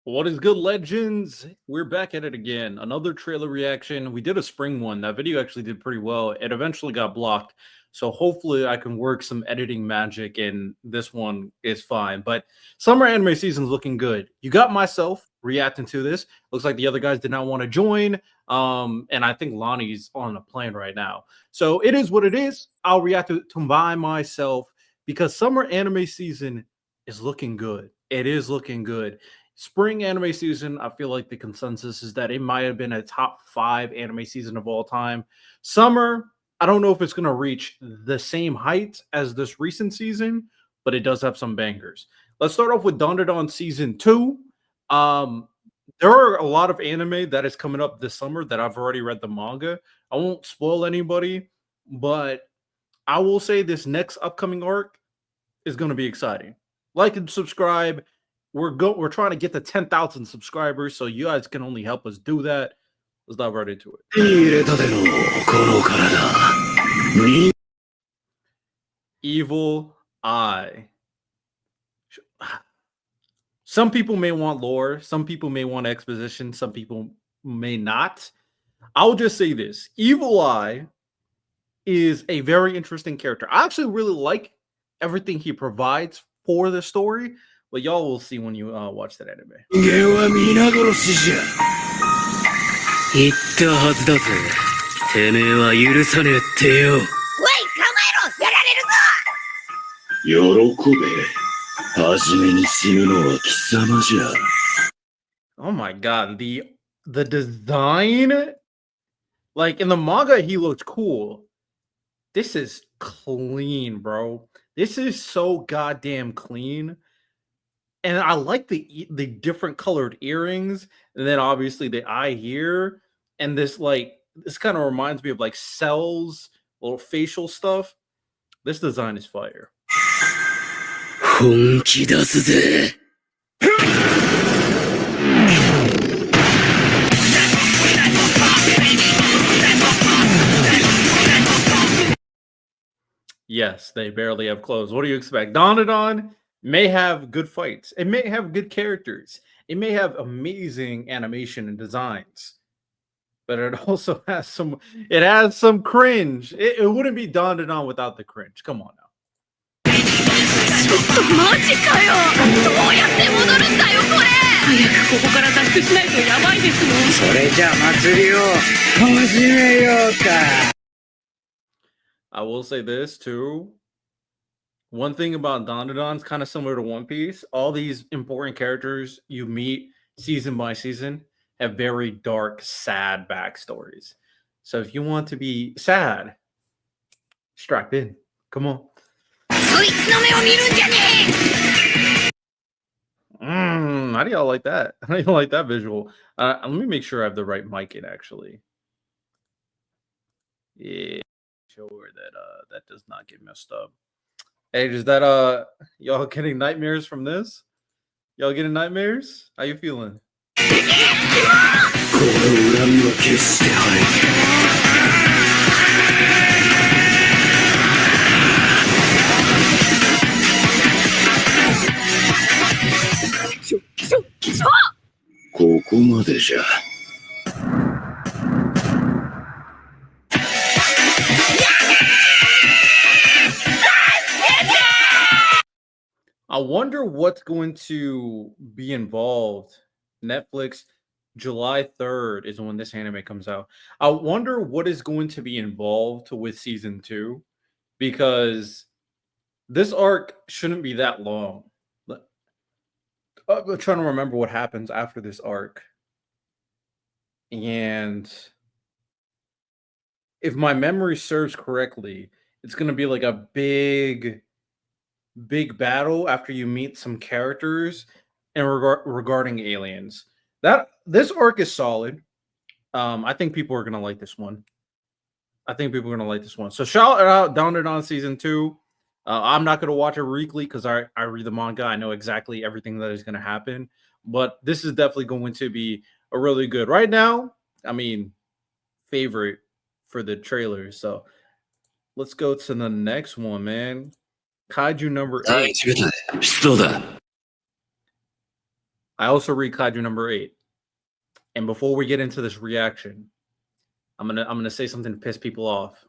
What is good, legends? We're back at it again. Another trailer reaction. We did a spring one. That video actually did pretty well. It eventually got blocked. So hopefully I can work some editing magic and this one is fine. But summer anime season's looking good. You got myself reacting to this. Looks like the other guys did not want to join. And I think Lonnie's on a plane right now. So it is what it is. I'll react to by myself because summer anime season is looking good. It is looking good. Spring anime season, I feel like the consensus is that it might have been a top 5 anime season of all time. Summer, I don't know if it's going to reach the same height as this recent season, but it does have some bangers. Let's start off with Dandadan season 2. Um, there are a lot of anime that is coming up this summer that I've already read the manga. I won't spoil anybody, but I will say this next upcoming arc is going to be exciting. Like and subscribe. We're trying to get to 10,000 subscribers, so you guys can only help us do that. Let's dive right into it. Evil Eye. Some people may want lore, some people may want exposition, some people may not. I'll just say this. Evil Eye is a very interesting character. I actually really like everything he provides for the story, but y'all will see when you watch that anime. 言ったはずだぜ。てめえは許さねえってよ。おい、構えろ、やられるぞ。喜べ。初めに死ぬのは貴様じゃ。Oh my god, the design, like in the manga, he looked cool. This is clean, bro. This is so goddamn clean. And I like the different colored earrings, and then obviously the eye here, and this kind of reminds me of like cells, little facial stuff. This design is fire. 本気出すぜ。Yes, they barely have clothes. What do you expect? Dandadan may have good fights. It may have good characters. It may have amazing animation and designs. But it also has some cringe. It wouldn't be Dandadan without the cringe. Come on now. ちょっとマジかよ。どうやって戻るんだよこれ。早くここから脱出しないとやばいですよ。それじゃあ祭りを始めようか。 I will say this too. One thing about Dandadan is kind of similar to One Piece. All these important characters you meet season by season have very dark, sad backstories. So if you want to be sad, strap in. Come on. How do y'all like that? How do you like that visual? Let me make sure I have the right mic in actually. Yeah, sure that that does not get messed up. Hey, is that y'all getting nightmares from this? Y'all getting nightmares? How you feeling? I wonder what's going to be involved. Netflix, July 3rd is when this anime comes out. I wonder what is going to be involved with season 2 because this arc shouldn't be that long. I'm trying to remember what happens after this arc. And if my memory serves correctly, it's going to be like a big battle after you meet some characters and regarding aliens. That this arc is solid. I think people are gonna like this one. So shout out Dandadan season 2. I'm not gonna watch it weekly because I read the manga. I know exactly everything that is gonna happen, but this is definitely going to be a really good. Right now, I mean, favorite for the trailers. So let's go to the next one, man. Kaiju number 8. I also read Kaiju number 8. And before we get into this reaction, I'm gonna say something to piss people off.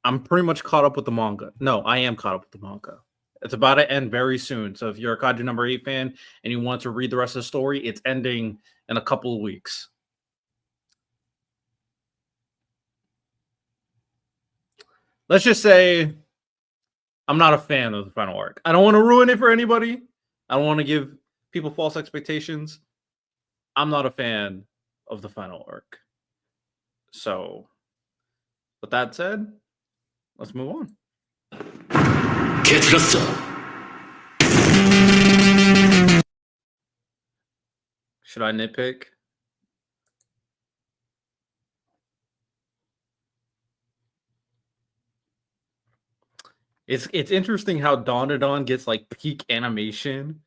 I'm pretty much caught up with the manga. No, I am caught up with the manga. It's about to end very soon. So if you're a Kaiju number 8 fan and you want to read the rest of the story, it's ending in a couple of weeks. Let's just say I'm not a fan of the final arc. I don't want to ruin it for anybody. I don't want to give people false expectations. I'm not a fan of the final arc. So, with that said, let's move on. 決ラスト Should I nitpick? It's interesting how Dawn gets like peak animation,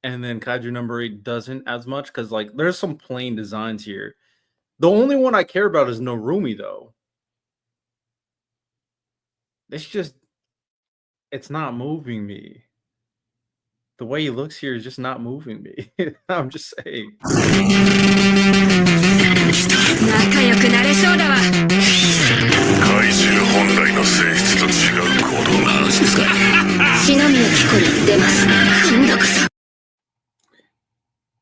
and then Kaiju number 8 doesn't as much because like there's some plain designs here. The only one I care about is Norumi though. It's not moving me. The way he looks here is just not moving me. I'm just saying. 仲良くなれそうだわ。怪獣本来の性質と違う行動が篠宮紀子に出ます。今度こそ。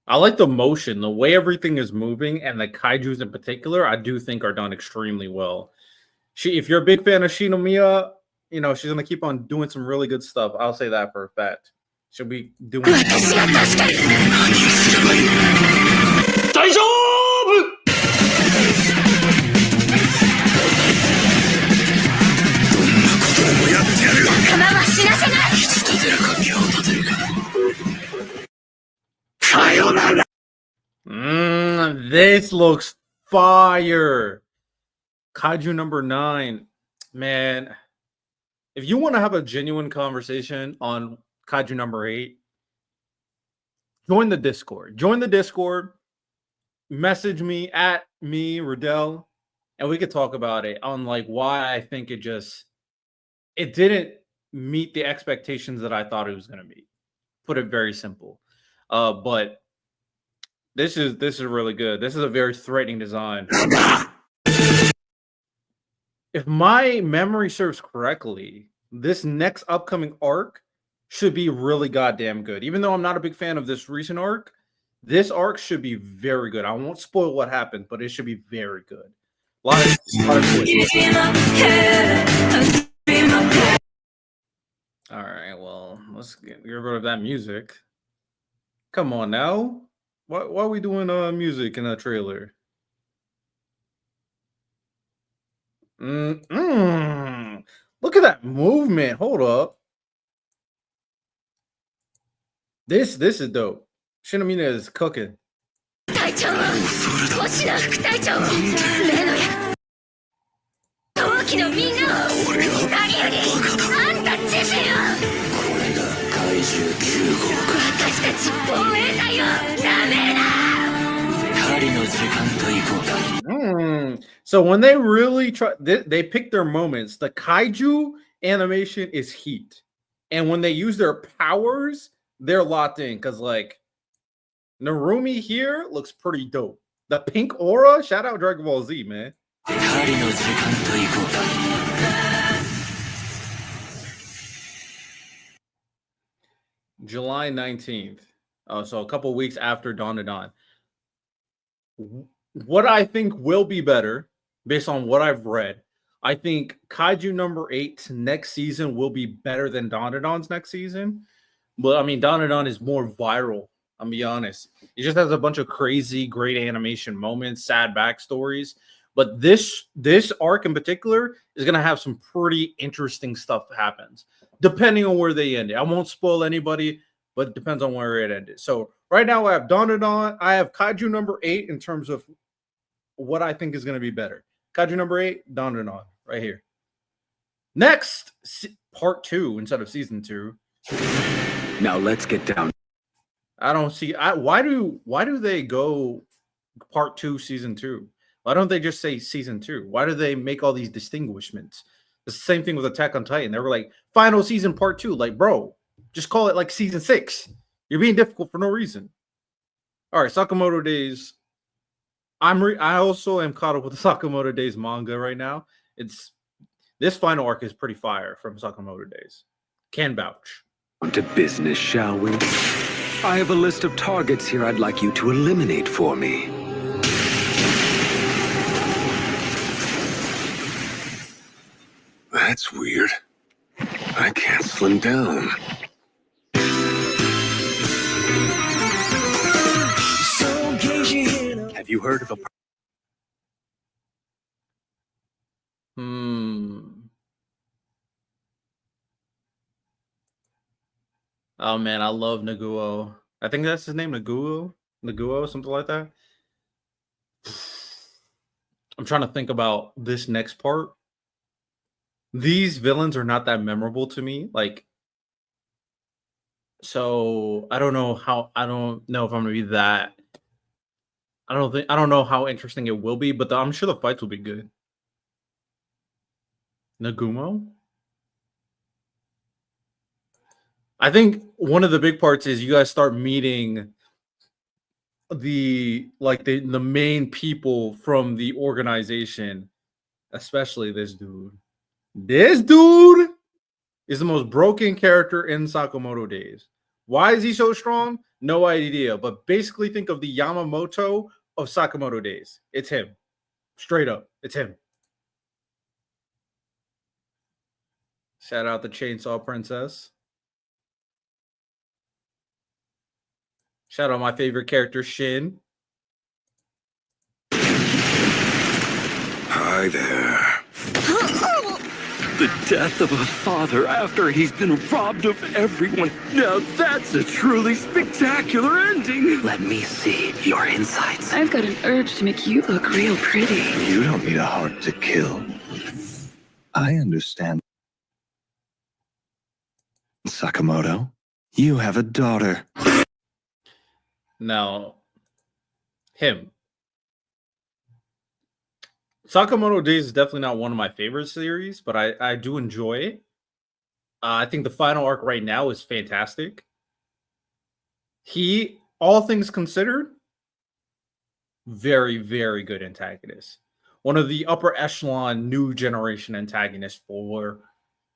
I like the motion, the way everything is moving, and the kaijus in particular, I do think are done extremely well. If you're a big fan of Shinomiya, you know, she's gonna keep on doing some really good stuff. I'll say that for a fact. She'll be doing 大丈夫 仲間は死なせない。 いつ立てるか今日立てるか This looks fire. Kaiju number 9. Man, if you want to have a genuine conversation on Kaiju number 8, join the Discord. Join the Discord. Message me at me, Riddell, and we could talk about it on like why I think it didn't meet the expectations that I thought it was going to meet. Put it very simple. But this is really good. This is a very threatening design. If my memory serves correctly, this next upcoming arc should be really goddamn good. Even though I'm not a big fan of this recent arc, this arc should be very good. I won't spoil what happened, but it should be very good. A lot of all right, well, let's get rid of that music. Come on now. Why are we doing music in a trailer? Look at that movement. Hold up. This is dope. Shinomiya is cooking. 隊長、星名副隊長、例のや。同期のみんなを、何より、あんた自身を。これが怪獣9号か。私たち防衛隊をダメだ。狩りの時間と行こうか。So when they really try, they pick their moments. The kaiju animation is heat, and when they use their powers, they're locked in. Because like Narumi here looks pretty dope. The pink aura, shout out Dragon Ball Z, man. July 19th. Oh, so a couple weeks after Dawn. What I think will be better, based on what I've read, I think Kaiju number 8's next season will be better than Dawn's next season. But I mean, Dawn is more viral. I'll be honest. It just has a bunch of crazy, great animation moments, sad backstories. But this arc in particular is gonna have some pretty interesting stuff that happens, depending on where they end it. I won't spoil anybody, but it depends on where it ended. So right now I have Dawn. I have Kaiju number 8 in terms of what I think is gonna be better. Kaiju number 8, Dawn, right here. Next, part 2 instead of season 2. Now let's get down. I don't see. Why do they go part 2, season 2? Why don't they just say season 2? Why do they make all these distinguishments? It's the same thing with Attack on Titan. They were like final season part 2. Like, bro, just call it like season 6. You're being difficult for no reason. All right, Sakamoto Days. I also am caught up with the Sakamoto Days manga right now. This final arc is pretty fire from Sakamoto Days. Can vouch. On to business, shall we? I have a list of targets here I'd like you to eliminate for me. That's weird. I can't slim down. Have you heard of a... Oh man, I love Naguo. I think that's his name, Naguo, something like that. I'm trying to think about this next part. These villains are not that memorable to me. Like, so I don't know if I'm gonna be that. I don't know how interesting it will be, but I'm sure the fights will be good. Nagumo? I think one of the big parts is you guys start meeting the main people from the organization, especially this dude. This dude is the most broken character in Sakamoto Days. Why is he so strong? No idea. But basically think of the Yamamoto of Sakamoto Days. It's him. Straight up. It's him. Shout out the Chainsaw Princess. Shout out my favorite character, Shin. Hi there. The death of a father after he's been robbed of everyone. Now that's a truly spectacular ending. Let me see your insights. I've got an urge to make you look real pretty. You don't need a heart to kill. I understand. Sakamoto, you have a daughter. Now, him. Sakamoto Days is definitely not one of my favorite series, but I do enjoy it. I think the final arc right now is fantastic. He, all things considered, very, very good antagonist. One of the upper echelon new generation antagonists for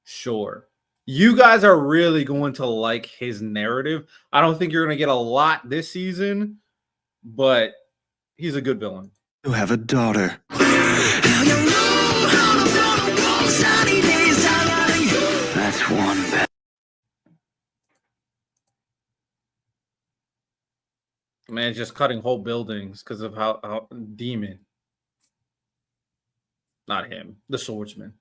sure. You guys are really going to like his narrative. I don't think you're going to get a lot this season, but he's a good villain. You have a daughter. That's one bad. Man, just cutting whole buildings because of how demon. Not him, the swordsman.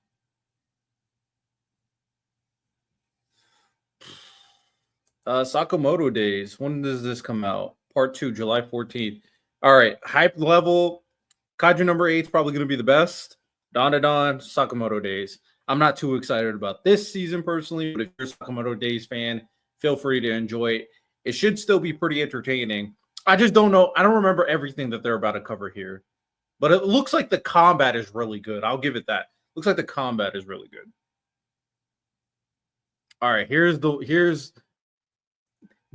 Sakamoto Days. When does this come out? Part 2, July 14th. All right, hype level. Kaiju number 8 is probably going to be the best. Dawn to Dawn, Sakamoto Days. I'm not too excited about this season personally, but if you're a Sakamoto Days fan, feel free to enjoy it. It should still be pretty entertaining. I just don't know. I don't remember everything that they're about to cover here, but it looks like the combat is really good. I'll give it that. Looks like the combat is really good. All right,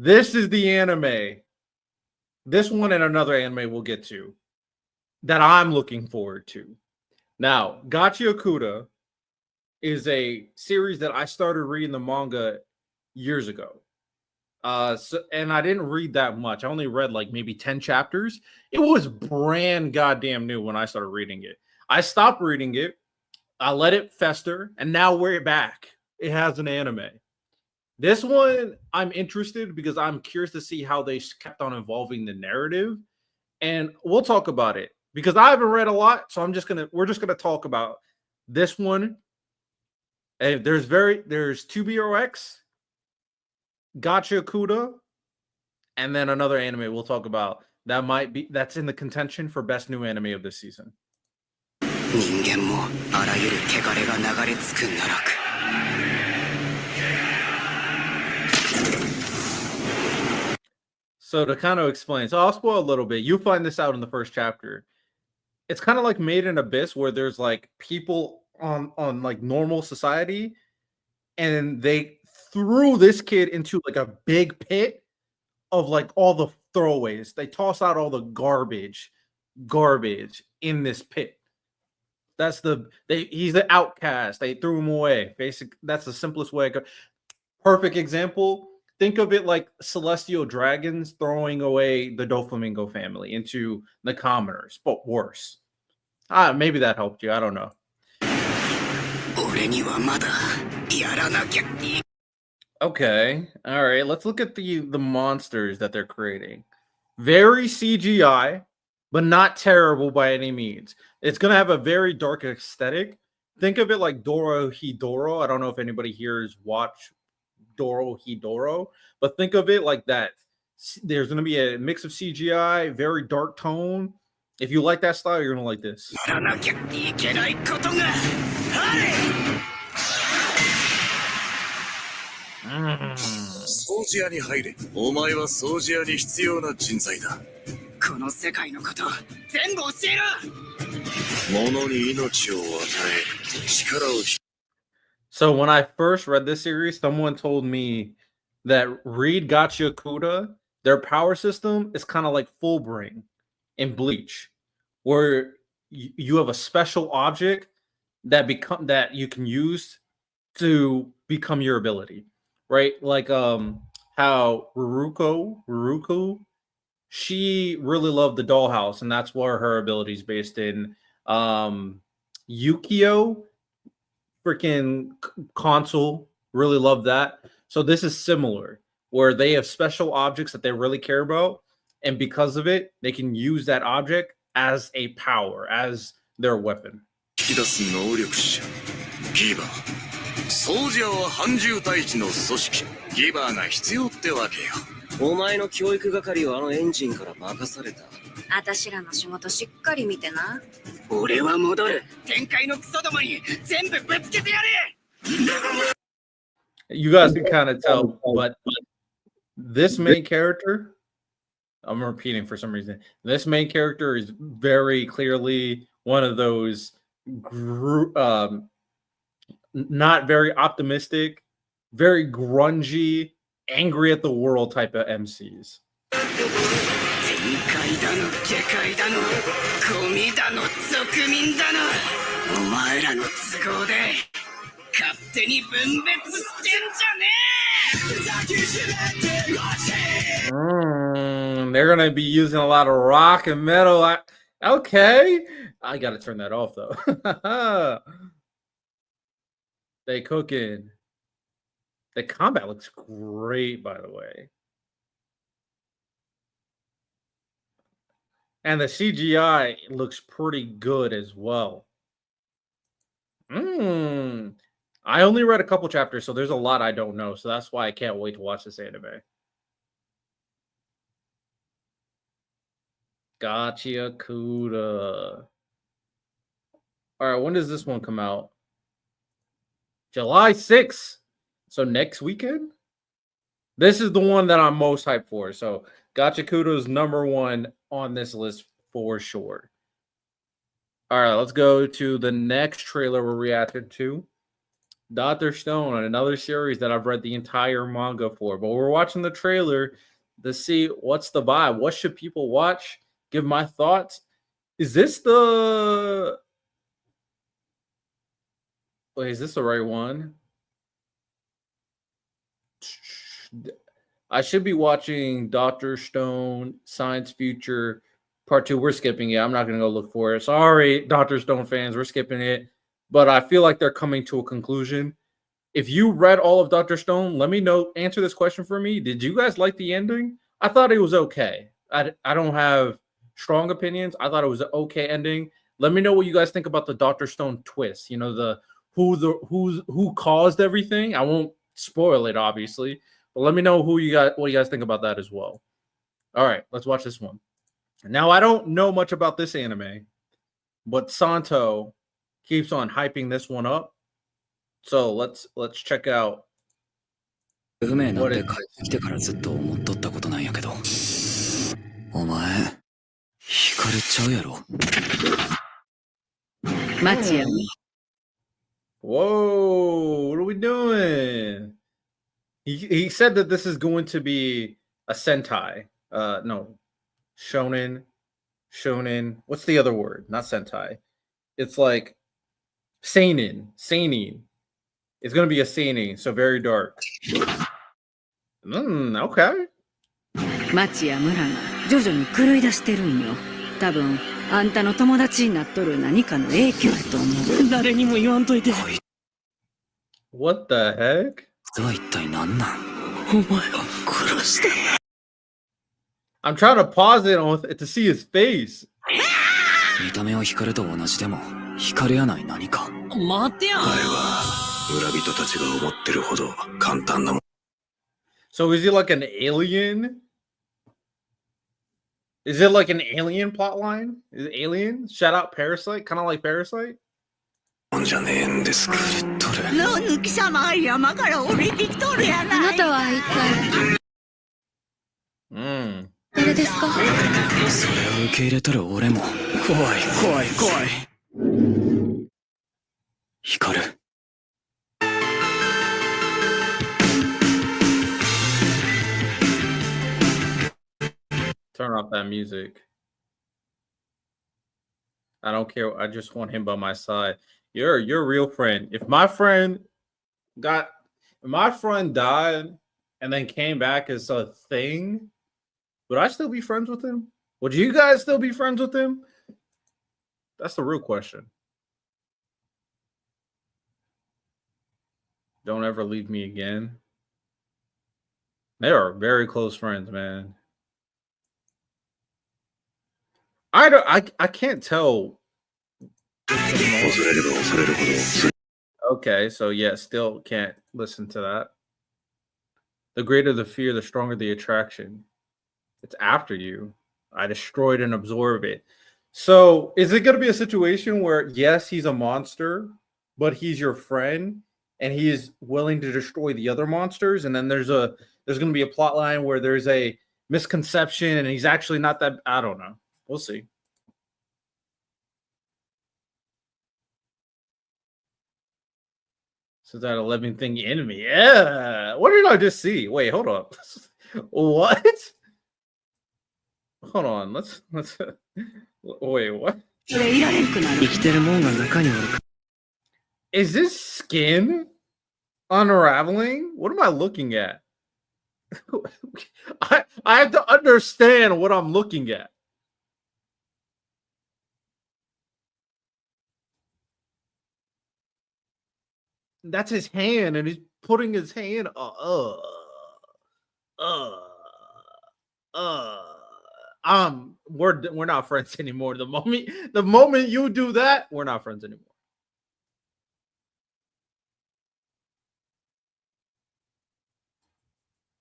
this is the anime. This one and another anime we'll get to that I'm looking forward to. Now, Gachi Cuda is a series that I started reading the manga years ago. And I didn't read that much. I only read like maybe 10 chapters. It was brand goddamn new when I started reading it. I stopped reading it. I let it fester, and now we're back. It has an anime. This one, I'm interested because I'm curious to see how they kept on evolving the narrative, and we'll talk about it because I haven't read a lot. So we're just gonna talk about this one. And there's 2BOX, Gacha Cuda, and then another anime we'll talk about that's in the contention for best new anime of this season. So to kind of explain, so I'll spoil a little bit. You'll find this out in the first chapter. It's kind of like Made in Abyss, where there's like people on like normal society, and they threw this kid into like a big pit of like all the throwaways. They toss out all the garbage in this pit. That's he's the outcast. They threw him away. That's the simplest way. Perfect example. Think of it like celestial dragons throwing away the Doflamingo family into the commoners, but worse. Maybe that helped you. I don't know. Okay. All right. Let's look at the monsters that they're creating. Very CGI, but not terrible by any means. It's gonna have a very dark aesthetic. Think of it like Dorohedoro. I don't know if anybody here has watched Dorohedoro, but think of it like that. There's gonna be a mix of CGI, very dark tone. If you like that style, you're gonna like this. So when I first read this series, someone told me that Reed Gotcha Cuda, their power system is kind of like Fullbring in Bleach, where you have a special object that you can use to become your ability, right? Like how Ruruko, she really loved the dollhouse, and that's where her ability is based in. Yukio, freaking console, really love that. So this is similar, where they have special objects that they really care about, and because of it, they can use that object as a power, as their weapon. ソルジャーは半獣大地の組織ギバーが必要ってわけよ。お前の教育係をあのエンジンから任された。私らの仕事しっかり見てな。俺は戻る。天界のクソどもに全部ぶつけてやれ。You guys can kind of tell, but this main character, I'm repeating for some reason. This main character is very clearly one of those not very optimistic, very grungy, angry at the world type of MCs. They're gonna be using a lot of rock and metal. Okay, I gotta turn that off though. They cooking. The combat looks great, by the way. And the CGI looks pretty good as well. I only read a couple chapters, so there's a lot I don't know. So that's why I can't wait to watch this anime. Gotcha, Cuda. All right, when does this one come out? July 6th. So next weekend? This is the one that I'm most hyped for. So Gotcha Cuda is number one on this list for sure. All right, let's go to the next trailer we're reacting to. Dr. Stone, another series that I've read the entire manga for. But we're watching the trailer to see what's the vibe. What should people watch? Give my thoughts. Is this the... Wait, is this the right one? I should be watching Dr. Stone, Science Future, Part 2. We're skipping it. I'm not going to go look for it. Sorry, Dr. Stone fans. We're skipping it. But I feel like they're coming to a conclusion. If you read all of Dr. Stone, let me know. Answer this question for me. Did you guys like the ending? I thought it was okay. I don't have strong opinions. I thought it was an okay ending. Let me know what you guys think about the Dr. Stone twist. You know, who caused everything. I won't spoil it, obviously, but let me know what you guys think about that as well. All right, let's watch this one. Now, I don't know much about this anime, but Santo keeps on hyping this one up. So let's check out. 不明なんて帰ってきてからずっと思っとったことなんやけど、お前惹かれちゃうやろ。待ちや。Whoa, what are we doing? He said that this is going to be a Sentai. No, Shonen. What's the other word? Not Sentai. It's like Seinen. It's gonna be a Seinen, so very dark. Okay. 町や村が徐々に狂い出してるんよ。多分あんたの友達になっとる何かの影響やと思う。誰にも言わんといて。What the heck? それは一体何なん？お前を殺した。I'm trying to pause it to see his face. 見た目は光と同じでも光やない何か。待ってや。あれは村人たちが思ってるほど簡単なもん。So is he like an alien? Is it like an alien plotline? Is it alien? Shout out Parasite? Kind of like Parasite? じゃねえんですか。ロヌキ様山から降りてきとるやない。あなたは一体誰ですか？それを受け入れとる俺も怖い。光る。Turn off that music. I don't care. I just want him by my side. You're a real friend. If my friend died and then came back as a thing, would I still be friends with him? Would you guys still be friends with him? That's the real question. Don't ever leave me again. They are very close friends, man. I can't tell. Okay, so yeah, still can't listen to that. The greater the fear, the stronger the attraction. It's after you. I destroyed and absorb it. So is it going to be a situation where, yes, he's a monster, but he's your friend and he's willing to destroy the other monsters? And then there's going to be a plot line where there's a misconception and he's actually not that. I don't know. We'll see. So that 11 thing enemy. Yeah. What did I just see? Wait, hold up. What? Hold on. Let's wait, what? Is this skin unraveling? What am I looking at? I have to understand what I'm looking at. That's his hand, and he's putting his hand. We're not friends anymore. The moment you do that, we're not friends anymore.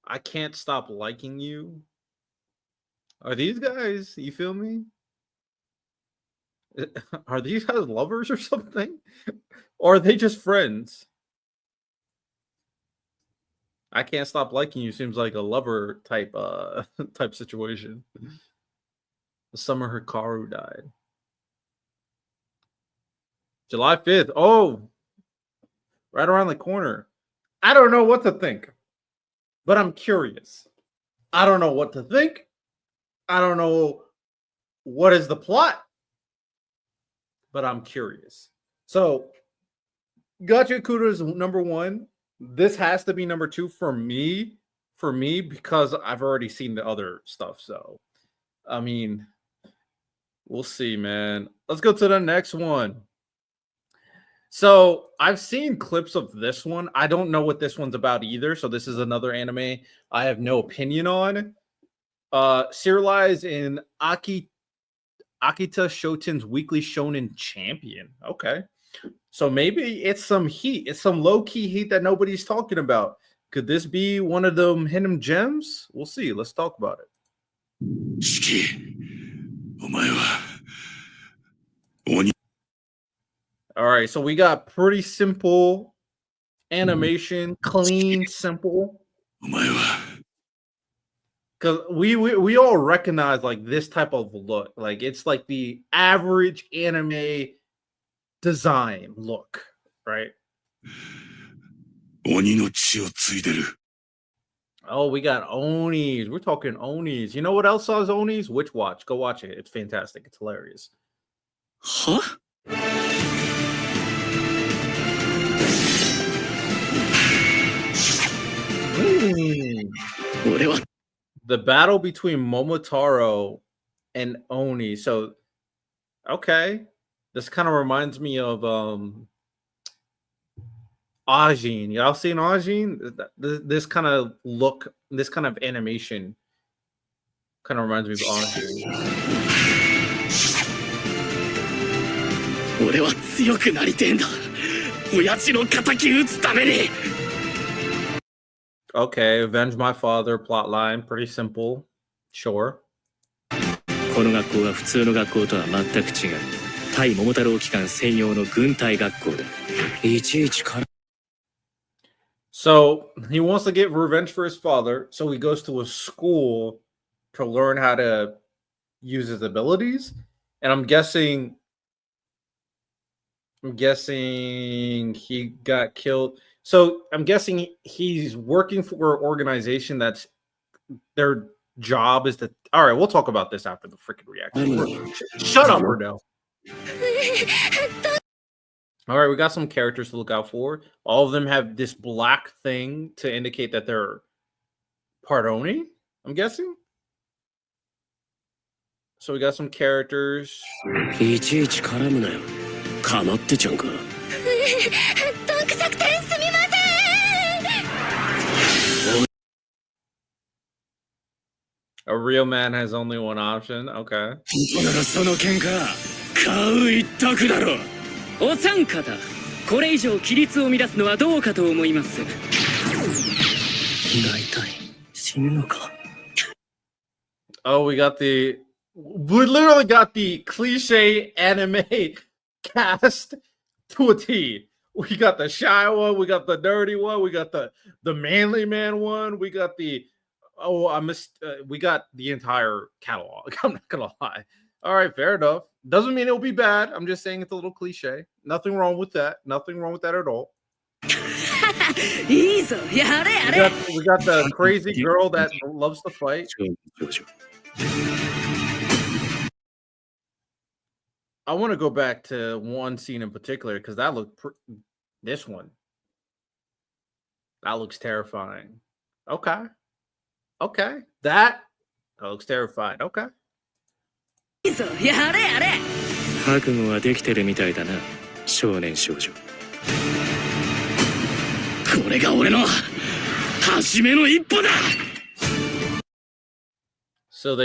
I can't stop liking you. Are these guys? You feel me? Are these guys lovers or something? Or are they just friends? I can't stop liking you seems like a lover type type situation. The summer Hikaru died. July 5th. Oh, right around the corner. I don't know what to think, but I'm curious. I don't know what to think. I don't know what is the plot, but I'm curious. So, Gotcha Cuda is number one. This has to be number two for me, because I've already seen the other stuff. So, I mean, we'll see, man. Let's go to the next one. So, I've seen clips of this one. I don't know what this one's about either. So, this is another anime I have no opinion on. Serialized in Akita Shoten's Weekly Shonen Champion. Okay. So maybe it's some heat. It's some low-key heat that nobody's talking about. Could this be one of them hidden gems? We'll see. Let's talk about it. All right, so we got pretty simple animation, clean, simple. Because we all recognize like this type of look. Like it's like the average anime design look, right? Oh, we got Onis. We're talking Onis. You know what else saws Onis? Witch Watch. Go watch it. It's fantastic. It's hilarious. Huh? The battle between Momotaro and Oni. So, okay. This kind of reminds me of Ajin. Y'all seen Ajin? This kind of look, this kind of animation kind of reminds me of Ajin. 俺は強くなりてえんだ。親父の仇討つために。Okay, avenge my father plotline. Pretty simple. Sure. この学校は普通の学校とは全く違う。対桃太郎機関専用の軍隊学校だ。いちいちから。So he wants to get revenge for his father. So he goes to a school to learn how to use his abilities. And I'm guessing he got killed. So I'm guessing he's working for an organization that's their job is to. All right, we'll talk about this after the freaking reaction. Shut up, Bruno. All right, we got some characters to look out for. All of them have this black thing to indicate that they're part Oni, I'm guessing. So we got some characters. いちいち絡むなよ。かまってちゃんか。トーク作戦すみません。 A real man has only one option. Okay. ならその喧嘩買う一択だろ。お三方、これ以上規律を乱すのはどうかと思います。胃が痛い。死ぬのか。Oh, we literally got the cliche anime cast to a T. We got the shy one, we got the dirty one, we got the manly man one, we got the we got the entire catalog. I'm not gonna lie. All right, fair enough. Doesn't mean it'll be bad. I'm just saying it's a little cliche. Nothing wrong with that. Nothing wrong with that at all. いいぞ、やれやれ。 We got the crazy girl that loves to fight. I want to go back to one scene in particular because that looked this one. That looks terrifying. Okay. That looks terrifying. Okay. いいぞ、やれやれ。覚悟はできてるみたいだな、少年少女。これが俺の初めの一歩だ。 So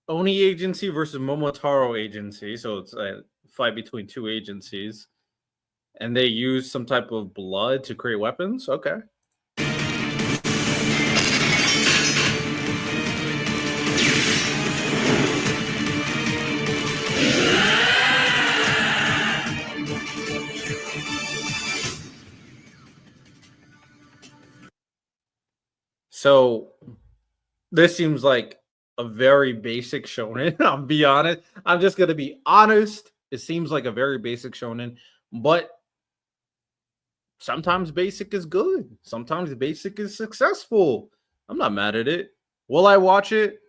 Oni agency versus Momotaro agency. So it's a fight between two agencies. And they use some type of blood to create weapons. Okay. So this seems like a very basic shonen. I'll be honest. I'm just gonna be honest. It seems like a very basic shonen, but sometimes basic is good. Sometimes basic is successful. I'm not mad at it. Will I watch it?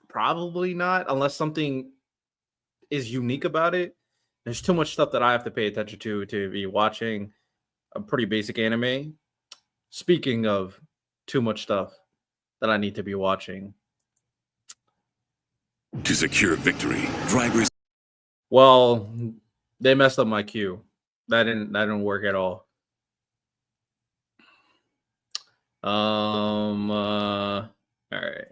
Probably not, unless something is unique about it. There's too much stuff that I have to pay attention to be watching a pretty basic anime. Speaking of too much stuff that I need to be watching. To secure victory, drivers. Well, they messed up my queue. That didn't work at all. All right.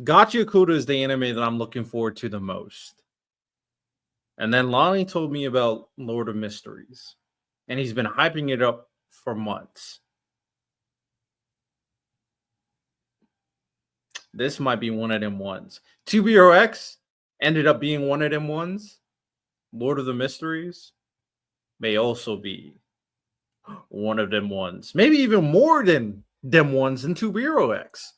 Gotcha Cuda is the anime that I'm looking forward to the most. And then Lonnie told me about Lord of Mysteries. And he's been hyping it up for months. This might be one of them ones. 2BRX ended up being one of them ones. Lord of the Mysteries may also be one of them ones. Maybe even more than them ones in 2BRX.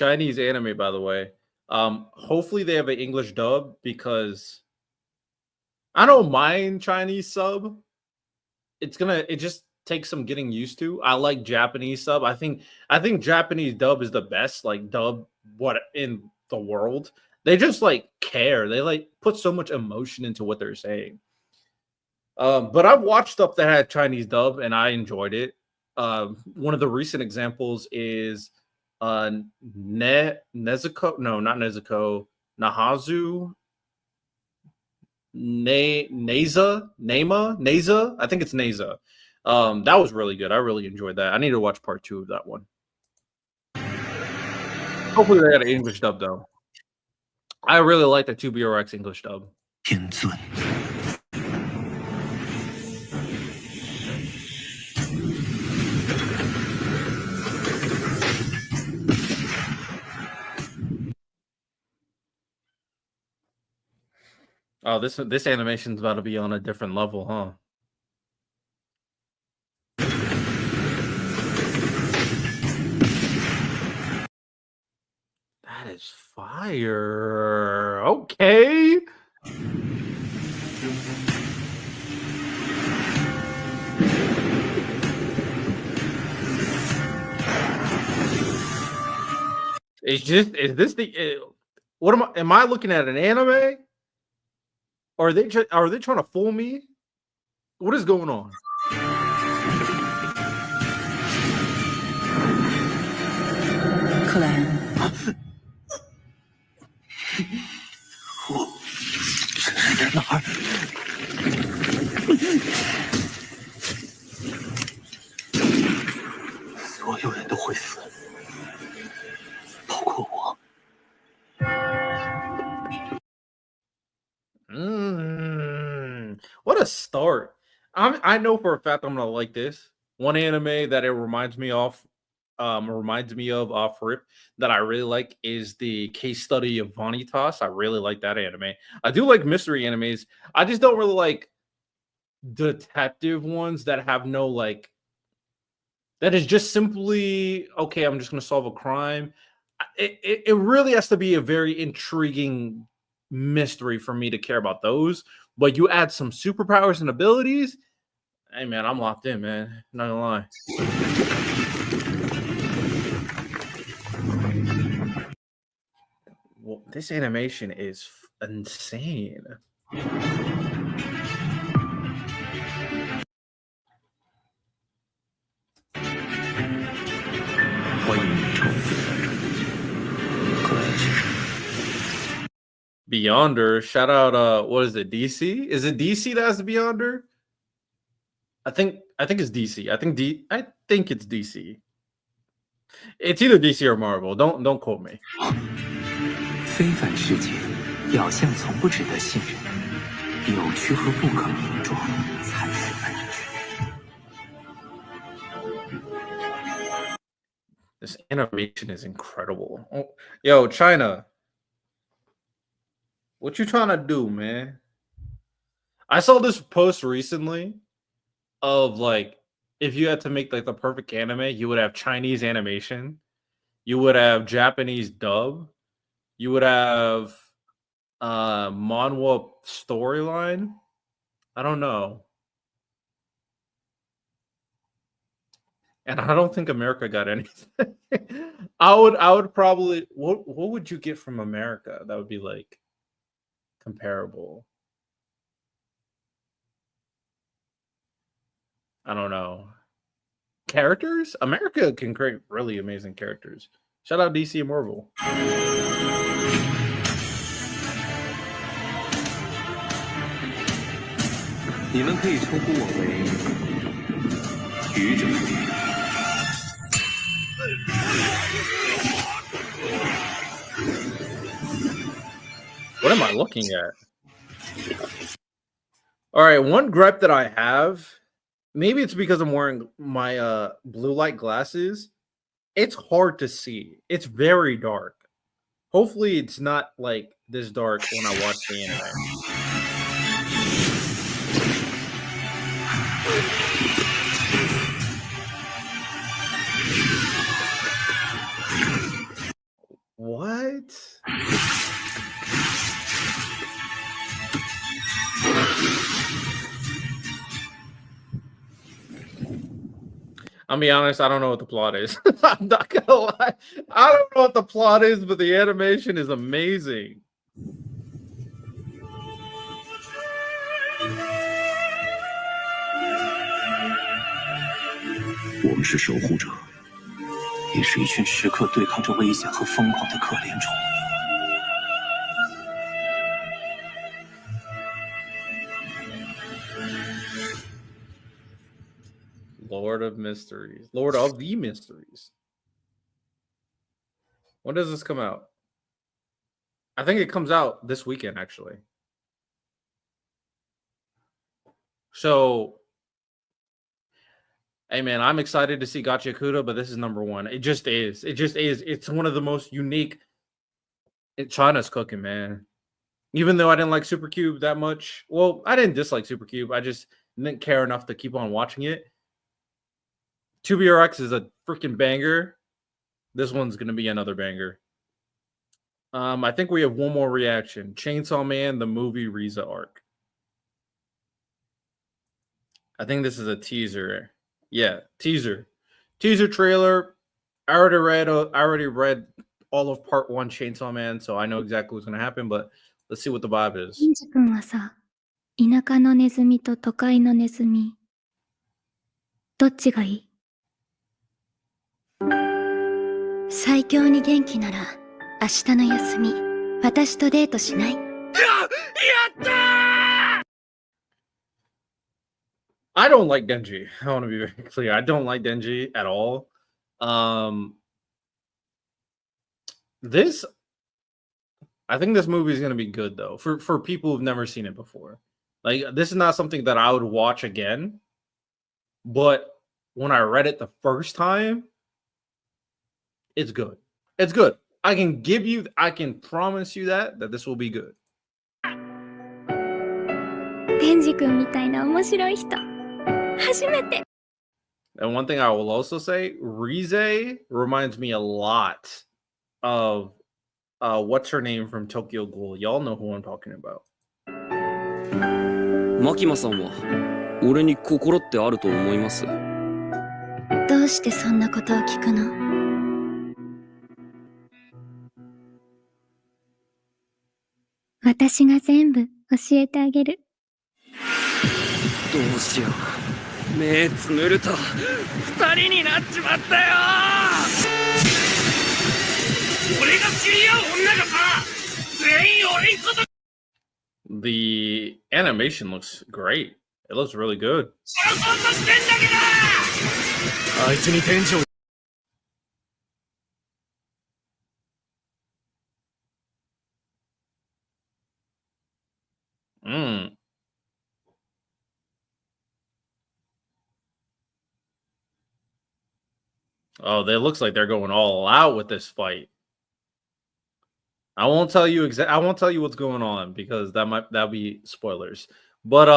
Chinese anime, by the way. Hopefully they have an English dub because I don't mind Chinese sub. It just takes some getting used to. I like Japanese sub. I think Japanese dub is the best, like dub what in the world. They just like care. They like put so much emotion into what they're saying. But I've watched stuff that had Chinese dub and I enjoyed it. One of the recent examples is Nezuko. No, not Nezuko. Nahazu. Neza. I think it's Neza. That was really good. I really enjoyed that. I need to watch part 2 of that one. Hopefully they got an English dub though. I really like the 2BRX English dub. 天尊， Oh, this animation's about to be on a different level, huh? That is fire. Okay. Is this the what am I looking at, an anime? Or are they trying to fool me? What is going on? What a start. I know for a fact I'm gonna like this. One anime that it reminds me of off rip that I really like is the case study of Vanitas. I really like that anime. I do like mystery animes. I just don't really like detective ones that have no like that is just simply okay, I'm just gonna solve a crime. It really has to be a very intriguing mystery for me to care about those. But you add some superpowers and abilities, hey man, I'm locked in, man. Not gonna lie. Well, this animation is insane. Beyonder, shout out what is it, DC? Is it DC that has the Beyonder? I think it's DC. I think it's DC. It's either DC or Marvel. Don't quote me. 非凡世界表象从不值得信任，扭曲和不可名状才是本质。 This animation is incredible. Oh, yo, China, what you trying to do, man? I saw this post recently of like if you had to make like the perfect anime, you would have Chinese animation, you would have Japanese dub, you would have manhwa storyline. I don't know. And I don't think America got anything. I would probably what would you get from America that would be like comparable? I don't know. Characters? America can create really amazing characters. Shout out DC and Marvel. 你们可以称呼我为愚者。What am I looking at? All right, one gripe that I have, maybe it's because I'm wearing my blue light glasses. It's hard to see. It's very dark. Hopefully it's not like this dark when I watch the anime. I'll be honest, I don't know what the plot is. I'm not gonna lie. I don't know what the plot is, but the animation is amazing. 我们是守护者，也是一群时刻对抗着危险和疯狂的可怜虫。 Lord of Mysteries. Lord of the Mysteries. When does this come out? I think it comes out this weekend, actually. So, hey man, I'm excited to see Gotcha Cuda, but this is number one. It just is. It just is. It's one of the most unique. China's cooking, man. Even though I didn't like Super Cube that much. Well, I didn't dislike Super Cube. I just didn't care enough to keep on watching it. 2BRX is a freaking banger. This one's gonna be another banger. I think we have one more reaction. Chainsaw Man, the movie Riza arc. I think this is a teaser. Yeah, teaser. Teaser trailer. I already read all of part 1 Chainsaw Man, so I know exactly what's gonna happen, but let's see what the vibe is. シンジ君はさ、田舎のネズミと都会のネズミ、どっちがいい？最強に元気なら、明日の休み、私とデートしない？ I don't like Denji. I want to be very clear. I don't like Denji at all. I think this movie is going to be good though for people who've never seen it before. Like this is not something that I would watch again, but when I read it the first time, it's good. It's good. I can promise you that this will be good. デンジ君みたいな面白い人、初めて。 And one thing I will also say, Rize reminds me a lot of what's her name from Tokyo Ghoul. Y'all know who I'm talking about. マキマさんは俺に心ってあると思います？どうしてそんなことを聞くの？私が全部教えてあげる。どうしよう。目つむると二人になっちまったよ。俺が知り合う女がさ、全員俺にこと。 The animation looks great. It looks really good. 殺そうとしてんだけど。あいつに天井。 Oh, it looks like they're going all out with this fight. I won't tell you I won't tell you what's going on because that'll be spoilers. But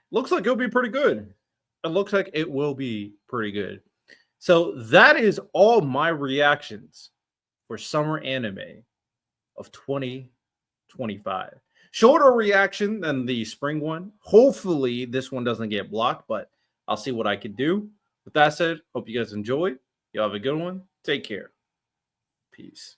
looks like it'll be pretty good. It looks like it will be pretty good. So that is all my reactions for summer anime of 2025. Shorter reaction than the spring one. Hopefully this one doesn't get blocked, but I'll see what I can do. With that said, hope you guys enjoyed. Y'all have a good one. Take care. Peace.